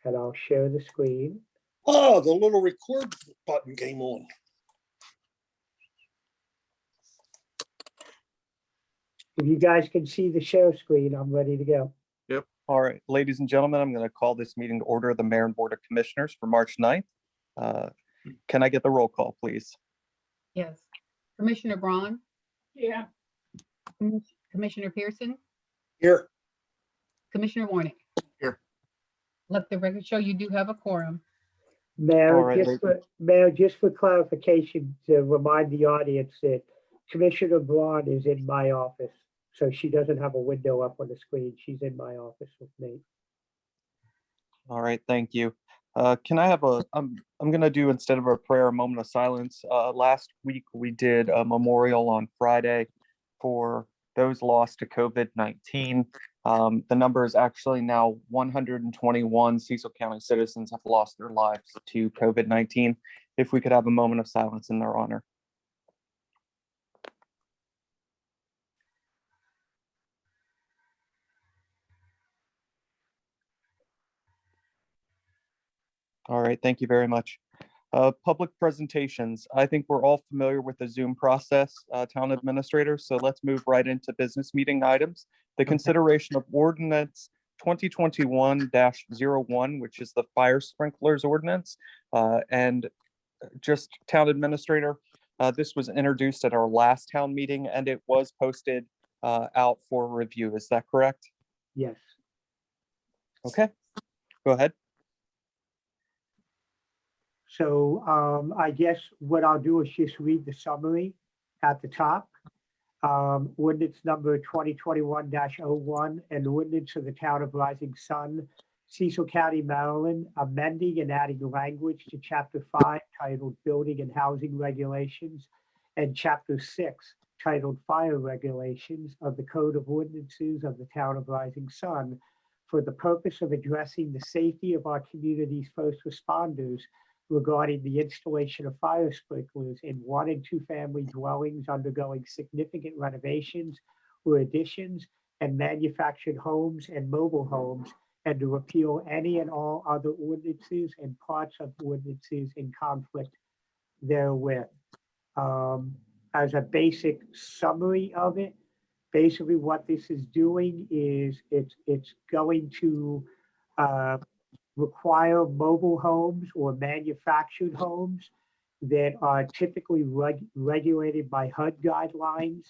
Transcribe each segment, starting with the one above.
and I'll share the screen. Oh, the little record button came on. If you guys can see the share screen, I'm ready to go. Yep. All right, ladies and gentlemen, I'm going to call this meeting to order of the Mayor and Board of Commissioners for March 9th. Can I get the roll call, please? Yes. Commissioner Braun, Yeah. Commissioner Pearson, Here. Commissioner Warnick. Here. Let the record show you do have a quorum. Mayor, All right, Mayor, just for clarification, to remind the audience that Commissioner Braun is in my office, so she doesn't have a window up on the screen. She's in my office with me. All right, thank you. Can I have I'm going to do, instead of a prayer, a moment of silence. Last week, we did a memorial on Friday for those lost to COVID-19. The number is actually now 121 Cecil County citizens have lost their lives to COVID-19. If we could have a moment of silence in their honor. All right, thank you very much. Public presentations. I think we're all familiar with the Zoom process, town administrator, so let's move right into business meeting items. The consideration of ordinance 2021-01, which is the fire sprinklers ordinance. And just town administrator, this was introduced at our last town meeting and it was posted out for review. Is that correct? Yes. Okay, go ahead. So I guess what I'll do is just read the summary at the top. Ordinance number 2021-01, an ordinance of the town of Rising Sun, Cecil County, Maryland, amending and adding language to Chapter 5 titled Building and Housing Regulations and Chapter 6 titled Fire Regulations of the Code of Ordinances of the town of Rising Sun for the purpose of addressing the safety of our community's first responders regarding the installation of fire sprinklers in 1- and 2-family dwellings undergoing significant renovations or additions, and manufactured homes and mobile homes, and to repeal any and all other ordinances and parts of ordinances in conflict therewith. As a basic summary of it, basically what this is doing is it's going to require mobile homes or manufactured homes that are typically regulated by HUD guidelines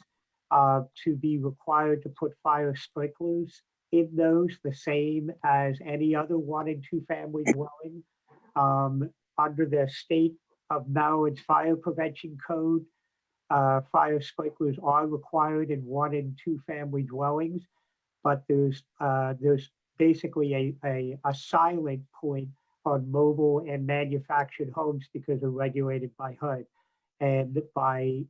to be required to put fire sprinklers in those, the same as any other 1- and 2-family dwelling. Under the state of Maryland's fire prevention code, fire sprinklers are required in 1- and 2-family dwellings, but there's basically a silent point on mobile and manufactured homes because they're regulated by HUD. And by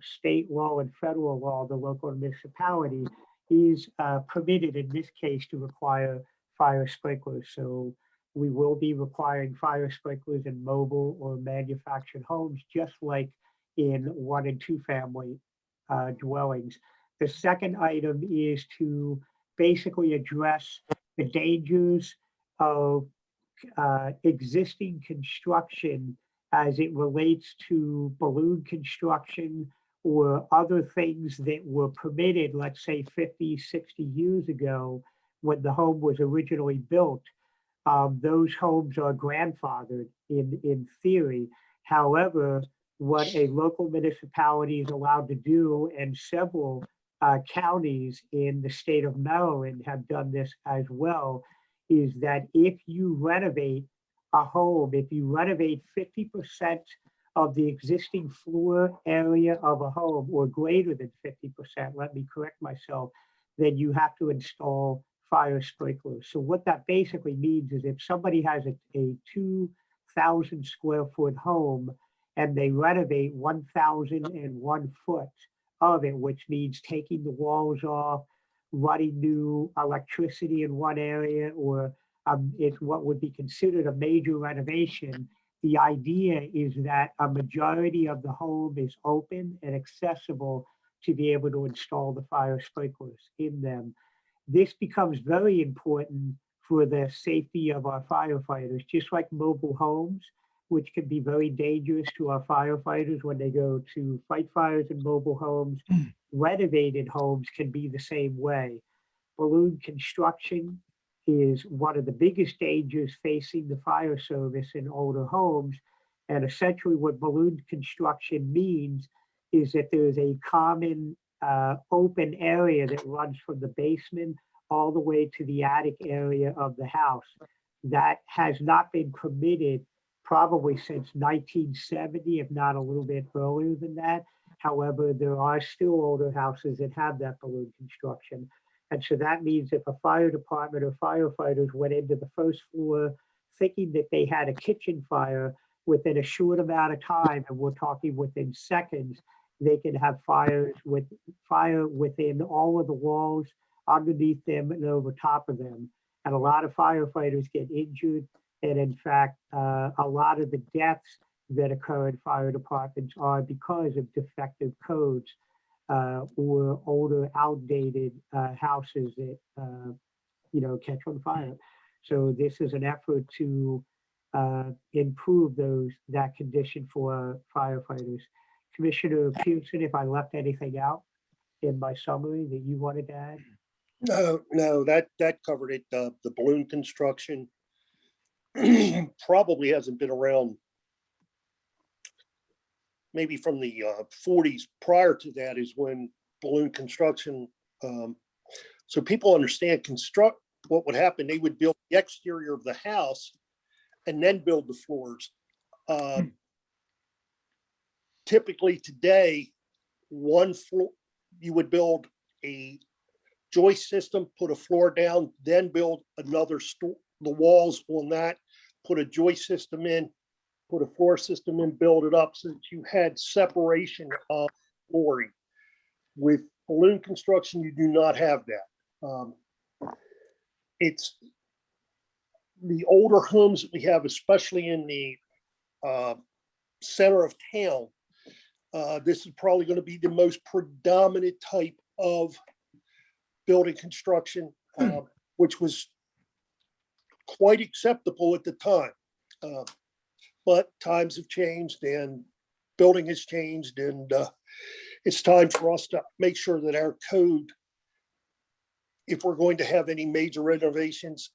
state law and federal law, the local municipality is permitted in this case to require fire sprinklers. So we will be requiring fire sprinklers in mobile or manufactured homes, just like in 1- and 2-family dwellings. The second item is to basically address the dangers of existing construction as it relates to balloon construction or other things that were permitted, let's say 50, 60 years ago when the home was originally built. Those homes are grandfathered in theory. However, what a local municipality is allowed to do, and several counties in the state of Maryland have done this as well, is that if you renovate a home, if you renovate 50% of the existing floor area of a home, or greater than 50%, let me correct myself, then you have to install fire sprinklers. So what that basically means is if somebody has a 2,000 square foot home and they renovate 1,001 foot of it, which means taking the walls off, running new electricity in one area, or it's what would be considered a major renovation. The idea is that a majority of the home is open and accessible to be able to install the fire sprinklers in them. This becomes very important for the safety of our firefighters, just like mobile homes, which can be very dangerous to our firefighters when they go to fight fires in mobile homes. Renovated homes can be the same way. Balloon construction is one of the biggest dangers facing the fire service in older homes. And essentially what balloon construction means is that there is a common open area that runs from the basement all the way to the attic area of the house. That has not been permitted probably since 1970, if not a little bit earlier than that. However, there are still older houses that have that balloon construction. And so that means if a fire department or firefighters went into the first floor thinking that they had a kitchen fire, within a short amount of time, and we're talking within seconds, they can have fire within all of the walls, underneath them and over top of them. And a lot of firefighters get injured. And in fact, a lot of the deaths that occur in fire departments are because of defective codes or older, outdated houses that catch on fire. So this is an effort to improve that condition for firefighters. Commissioner Pearson, if I left anything out in my summary that you wanted to add? No, that covered it. The balloon construction probably hasn't been around maybe from the 40s. Prior to that is when balloon construction, so people understand what would happen. They would build the exterior of the house and then build the floors. Typically today, one floor, you would build a joist system, put a floor down, then build another the walls on that, put a joist system in, put a floor system in, build it up so that you had separation of flooring. With balloon construction, you do not have that. It's the older homes that we have, especially in the center of town. This is probably going to be the most predominant type of building construction, which was quite acceptable at the time. But times have changed and building has changed, and it's time for us to make sure that our code, if we're going to have any major renovations,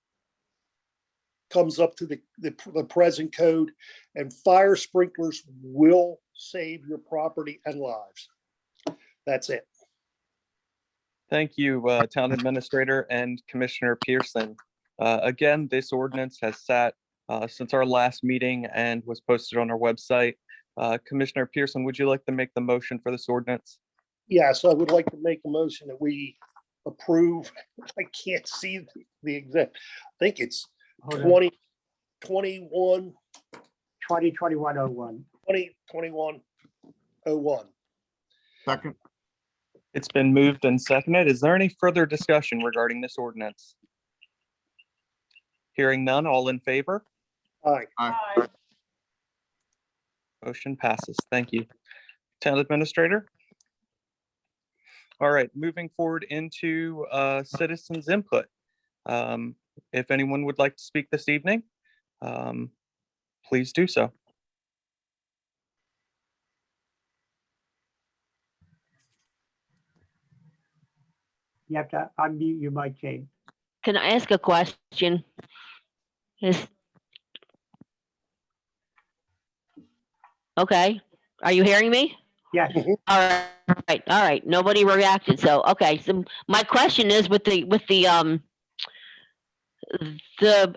comes up to the present code, and fire sprinklers will save your property and lives. That's it. Thank you, Town Administrator and Commissioner Pearson. Again, this ordinance has sat since our last meeting and was posted on our website. Commissioner Pearson, would you like to make the motion for this ordinance? Yes, I would like to make a motion that we approve. I can't see the exact, I think it's 2021. 2021-01. 2021-01. Second. It's been moved and seconded. Is there any further discussion regarding this ordinance? Hearing none, all in favor? Aye. Aye. Motion passes. Thank you. Town Administrator? All right, moving forward into citizens' input. If anyone would like to speak this evening, please do so. You have to unmute your mic, Jane. Can I ask a question? Okay, are you hearing me? Yes, All right. Nobody reacted. So, okay. So my question is with the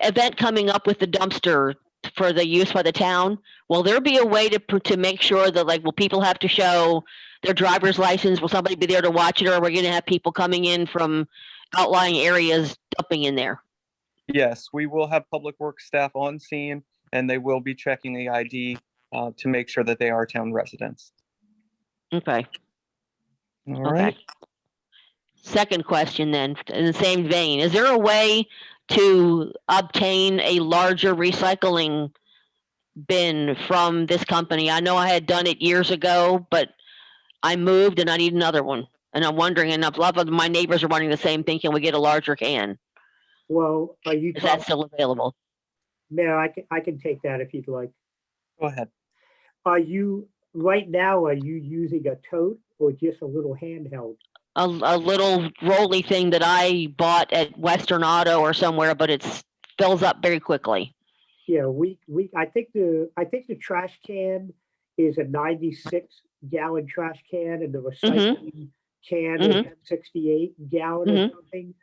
event coming up with the dumpster for the use by the town, will there be a way to make sure that, like, will people have to show their driver's license? Will somebody be there to watch it, or are we going to have people coming in from outlying areas dumping in there? Yes, we will have public works staff on scene, and they will be checking the ID to make sure that they are town residents. Okay. All right. Second question then, in the same vein, is there a way to obtain a larger recycling bin from this company? I know I had done it years ago, but I moved and I need another one. And I'm wondering, and a lot of my neighbors are wanting the same thing, can we get a larger can? Well, are you, Is that still available? Mayor, I can take that if you'd like. Go ahead. Are you, right now, are you using a tote or just a little handheld? A little rolly thing that I bought at Western Auto or somewhere, but it's fills up very quickly. Yeah, I think the trash can is a 96-gallon trash can and the recycling can is 68-gallon or something.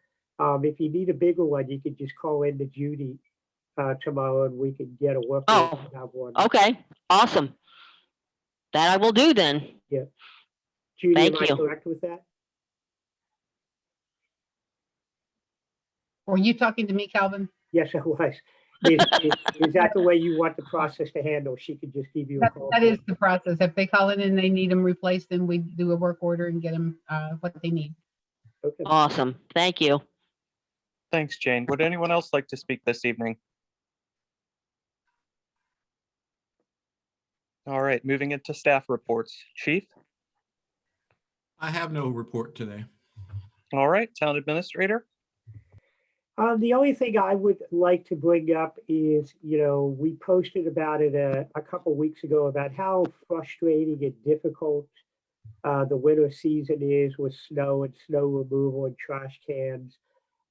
If you need a bigger one, you could just call in to Judy tomorrow and we can get a work order Oh, and have one. okay, awesome. That I will do then. Yeah. Judy, Thank am I you. correct with that? Were you talking to me, Calvin? Yes, it was. Is that the way you want the process to handle? She could just give you a call. That is the process. If they call in and they need them replaced, then we do a work order and get them what they need. Okay. Awesome. Thank you. Thanks, Jane. Would anyone else like to speak this evening? All right, moving into staff reports. Chief? I have no report today. All right, town administrator? The only thing I would like to bring up is, we posted about it a couple weeks ago about how frustrating and difficult the winter season is with snow and snow removal and trash cans.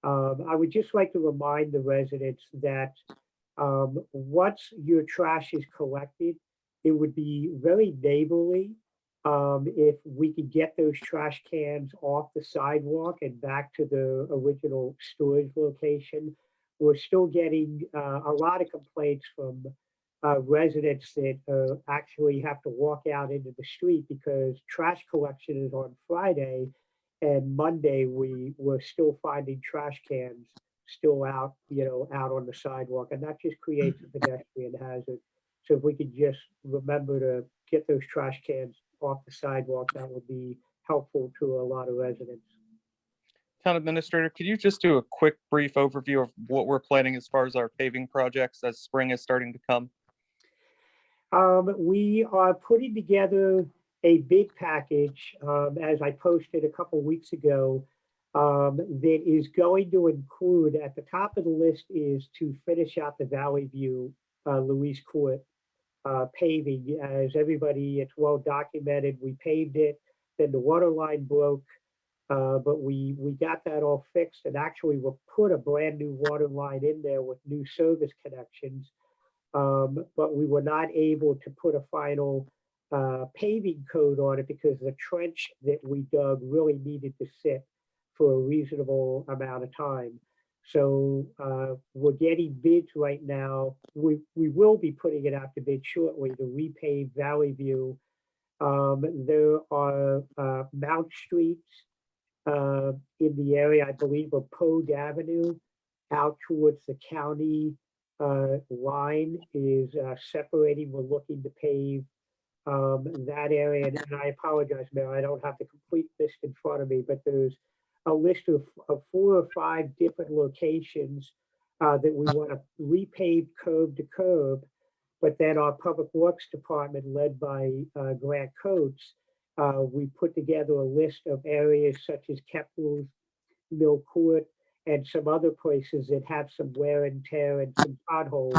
I would just like to remind the residents that once your trash is collected, it would be very neighborly if we could get those trash cans off the sidewalk and back to the original storage location. We're still getting a lot of complaints from residents that actually have to walk out into the street because trash collection is on Friday, and Monday we were still finding trash cans still out, out on the sidewalk, and that just creates a pedestrian hazard. So if we could just remember to get those trash cans off the sidewalk, that would be helpful to a lot of residents. Town administrator, could you just do a quick brief overview of what we're planning as far as our paving projects as spring is starting to come? We are putting together a bid package, as I posted a couple weeks ago, that is going to include, at the top of the list is to finish out the Valley View, Louise Court paving. As everybody, it's well documented, we paved it, then the water line broke, but we got that all fixed, and actually we'll put a brand new water line in there with new service connections. But we were not able to put a final paving code on it because the trench that we dug really needed to sit for a reasonable amount of time. So we're getting bids right now. We will be putting it out to bid shortly to repave Valley View. There are Mount Streets in the area, I believe, of Pogue Avenue out towards the county line is separating. We're looking to pave that area. And I apologize, Mayor, I don't have the complete list in front of me, but there's a list of 4 or 5 different locations that we want to repave curb to curb. But then our Public Works Department, led by Grant Coates, we put together a list of areas such as Kepler's, Mill Court, and some other places that have some wear and tear and some potholes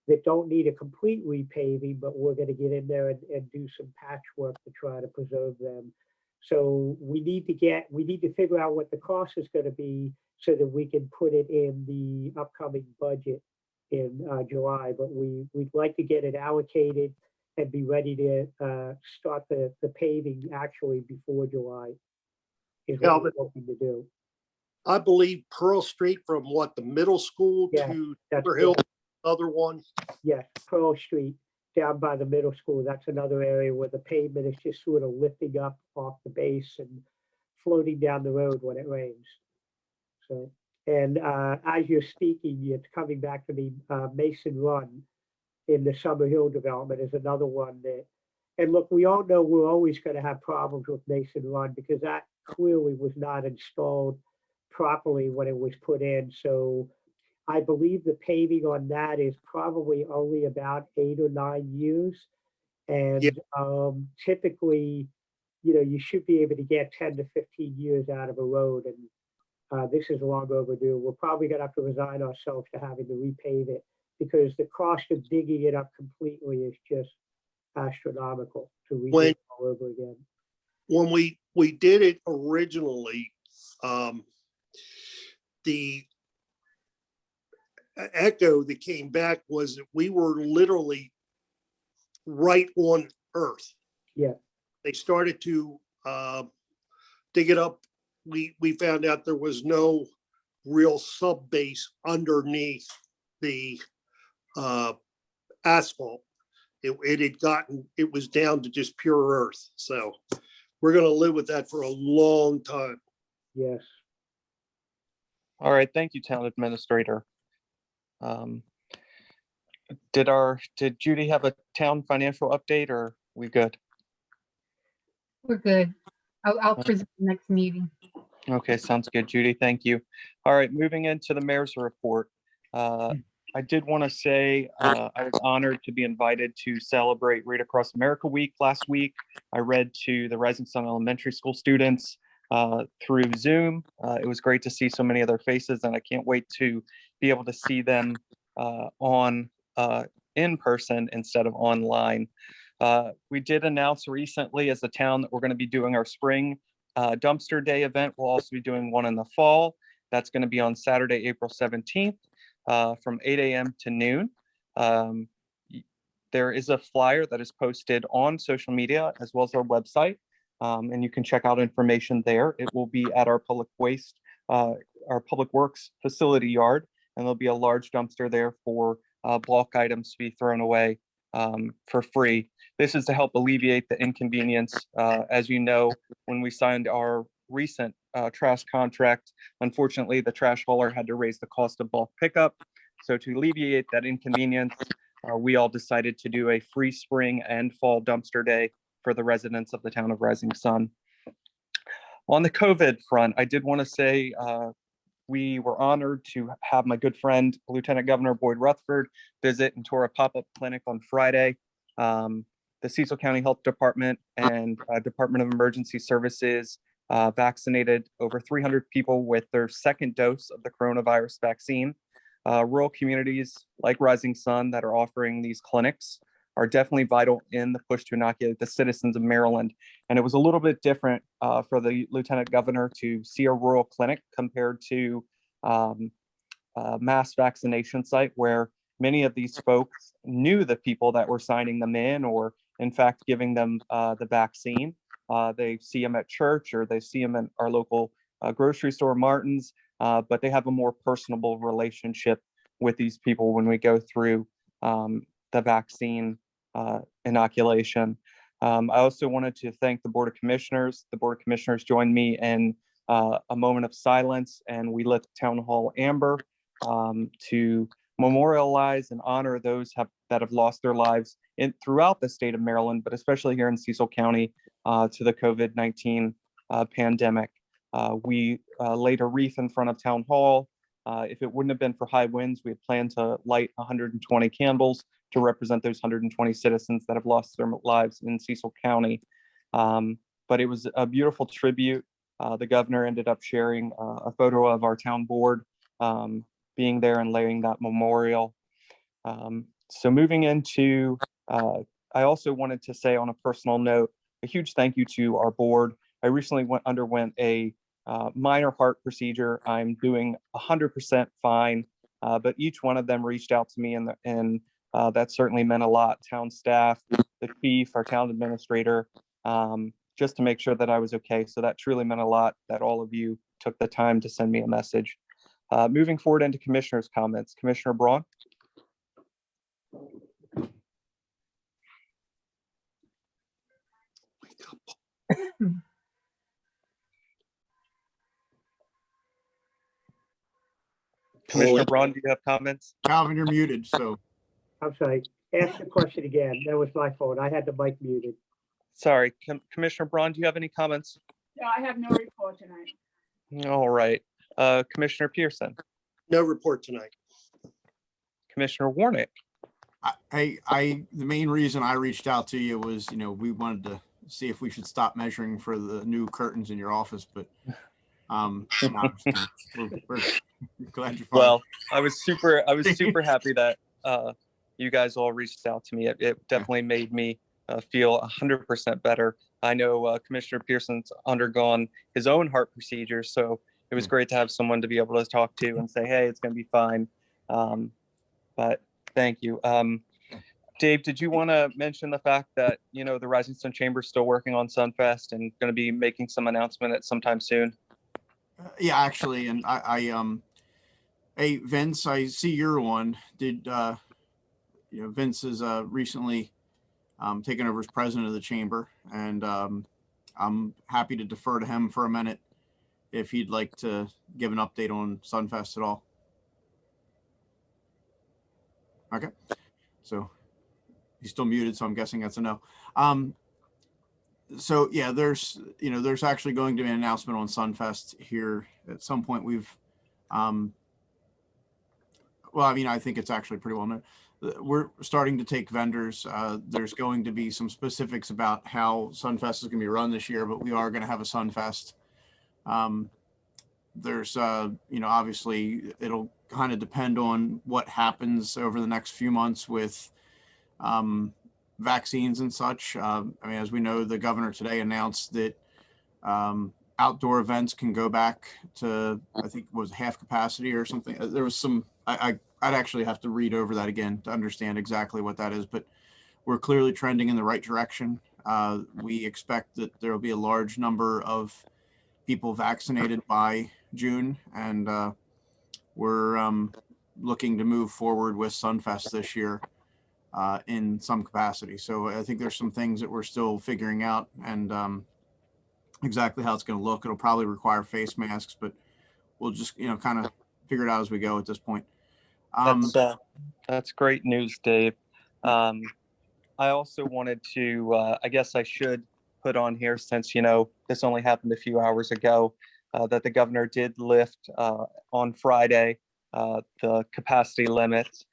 that don't need a complete repaving, but we're going to get in there and do some patchwork to try to preserve them. So we need to figure out what the cost is going to be so that we can put it in the upcoming budget in July. But we'd like to get it allocated and be ready to start the paving actually before July is what we're hoping to do. I believe Pearl Street from the middle school Yeah, to that's Timber Hill, good. other one. Yeah, Pearl Street down by the middle school. That's another area where the pavement is just sort of lifting up off the base and floating down the road when it rains. So, and as you're speaking, it's coming back to me, Mason Run in the Summer Hill development is another one that, and look, we all know we're always going to have problems with Mason Run because that clearly was not installed properly when it was put in. So I believe the paving on that is probably only about 8 or 9 years. And typically, you should be able to get 10 to 15 years out of a road. And This is long overdue. We're probably gonna have to resign ourselves to having to repave it because the cost of digging it up completely is just astronomical to redo When- it all over again. When we did it originally, the echo that came back was that we were literally right on Earth. Yeah. They started to dig it up. We found out there was no real sub base underneath the asphalt. It was down to just pure earth. So we're going to live with that for a long time. Yes. All right, thank you, Town Administrator. Did Judy have a town financial update, or we good? We're good. I'll present the next meeting. Okay, sounds good, Judy. Thank you. All right, moving into the mayor's report. I did want to say I was honored to be invited to celebrate Read Across America Week last week. I read to the Rising Sun Elementary School students through Zoom. It was great to see so many of their faces, and I can't wait to be able to see them in person instead of online. We did announce recently as a town that we're going to be doing our spring dumpster day event. We'll also be doing one in the fall. That's going to be on Saturday, April 17th from 8 a.m. to noon. There is a flyer that is posted on social media as well as our website, and you can check out information there. It will be at our public works facility yard, and there'll be a large dumpster there for bulk items to be thrown away for free. This is to help alleviate the inconvenience. As you know, when we signed our recent trash contract, unfortunately, the trash hauler had to raise the cost of bulk pickup. So to alleviate that inconvenience, we all decided to do a free spring and fall dumpster day for the residents of the town of Rising Sun. On the COVID front, I did want to say we were honored to have my good friend, Lieutenant Governor Boyd Rutherford, visit and tour a pop-up clinic on Friday. The Cecil County Health Department and Department of Emergency Services vaccinated over 300 people with their second dose of the coronavirus vaccine. Rural communities like Rising Sun that are offering these clinics are definitely vital in the push to inoculate the citizens of Maryland. And it was a little bit different for the Lieutenant Governor to see a rural clinic compared to a mass vaccination site where many of these folks knew the people that were signing them in or in fact giving them the vaccine. They see them at church or they see them in our local grocery store, Martin's, but they have a more personable relationship with these people when we go through the vaccine inoculation. I also wanted to thank the Board of Commissioners. The Board of Commissioners joined me in a moment of silence, and we lit Town Hall amber to memorialize and honor those that have lost their lives throughout the state of Maryland, but especially here in Cecil County to the COVID-19 pandemic. We laid a wreath in front of Town Hall. If it wouldn't have been for high winds, we had planned to light 120 candles to represent those 120 citizens that have lost their lives in Cecil County. But it was a beautiful tribute. The governor ended up sharing a photo of our town board being there and laying that memorial. So moving into, I also wanted to say on a personal note, a huge thank you to our board. I recently underwent a minor heart procedure. I'm doing 100% fine, but each one of them reached out to me and that certainly meant a lot. Town staff, the chief, our town administrator, just to make sure that I was okay. So that truly meant a lot that all of you took the time to send me a message. Moving forward into commissioners' comments. Commissioner Braun. Commissioner Braun, do you have comments? Calvin, you're muted, so. I'm sorry. Ask the question again. That was my fault. I had the mic muted. Sorry, Commissioner Braun, do you have any comments? No, I have no report tonight. All right. Commissioner Pearson. No report tonight. Commissioner Warnick. The main reason I reached out to you was, we wanted to see if we should stop measuring for the new curtains in your office, but No, I'm just kidding. We're glad you're fine. Well, I was super happy that you guys all reached out to me. It definitely made me feel 100% better. I know Commissioner Pearson's undergone his own heart procedure, so it was great to have someone to be able to talk to and say, hey, it's going to be fine. But thank you. Dave, did you want to mention the fact that, you know, the Rising Sun Chamber is still working on Sunfest and going to be making some announcement at sometime soon? Yeah, actually, and hey, Vince, I see you're one. Vince is recently taken over as president of the chamber, and I'm happy to defer to him for a minute if he'd like to give an update on Sunfest at all. Okay, so he's still muted, so I'm guessing that's a no. So yeah, there's actually going to be an announcement on Sunfest here at some point. Well, I mean, I think it's actually pretty well known. We're starting to take vendors. There's going to be some specifics about how Sunfest is going to be run this year, but we are going to have a Sunfest. There's, obviously it'll kind of depend on what happens over the next few months with vaccines and such. I mean, as we know, the governor today announced that outdoor events can go back to, I think it was half capacity or something. There was some, I'd actually have to read over that again to understand exactly what that is, but we're clearly trending in the right direction. We expect that there will be a large number of people vaccinated by June, and we're looking to move forward with Sunfest this year in some capacity. So I think there's some things that we're still figuring out, and exactly how it's going to look. It'll probably require face masks, but we'll just, kind of figure it out as we go at this point. That's great news, Dave. I also wanted to, I guess I should put on here, since, this only happened a few hours ago, that the governor did lift on Friday the capacity limits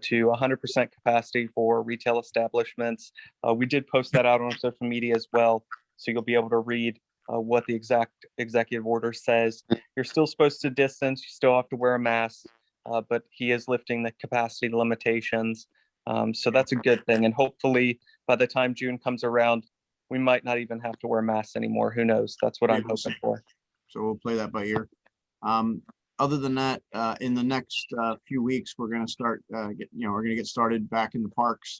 to 100% capacity for retail establishments. We did post that out on social media as well, so you'll be able to read what the exact executive order says. You're still supposed to distance, you still have to wear a mask, but he is lifting the capacity limitations. So that's a good thing. And hopefully by the time June comes around, we might not even have to wear masks anymore. Who knows? That's what I'm hoping for. So we'll play that by ear. Other than that, in the next few weeks, we're going to start, we're going to get started back in the parks.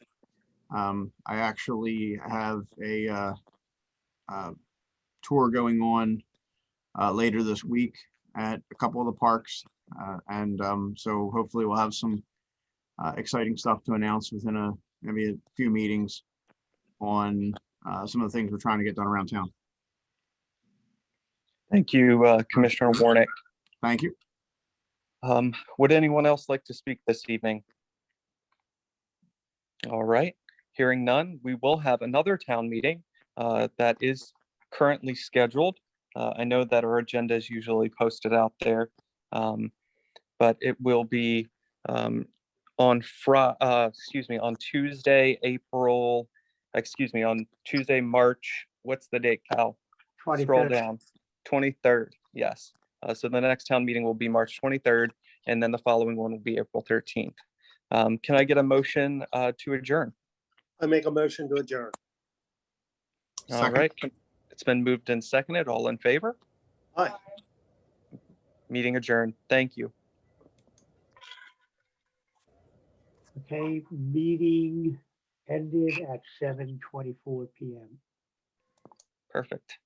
I actually have a tour going on later this week at a couple of the parks. So hopefully we'll have some exciting stuff to announce within maybe a few meetings on some of the things we're trying to get done around town. Thank you, Commissioner Warnick. Thank you. Would anyone else like to speak this evening? All right, hearing none, we will have another town meeting that is currently scheduled. I know that our agenda is usually posted out there, but it will be on Tuesday, on Tuesday, March, what's the date, Cal? Scroll 23rd. down, 23rd, yes. So the next town meeting will be March 23rd, and then the following one will be April 13th. Can I get a motion to adjourn? I make a motion to adjourn. All Second. right, it's been moved and seconded. All in favor? Aye. Meeting adjourned. Thank you. Okay, meeting ended at 7:24 p.m. Perfect.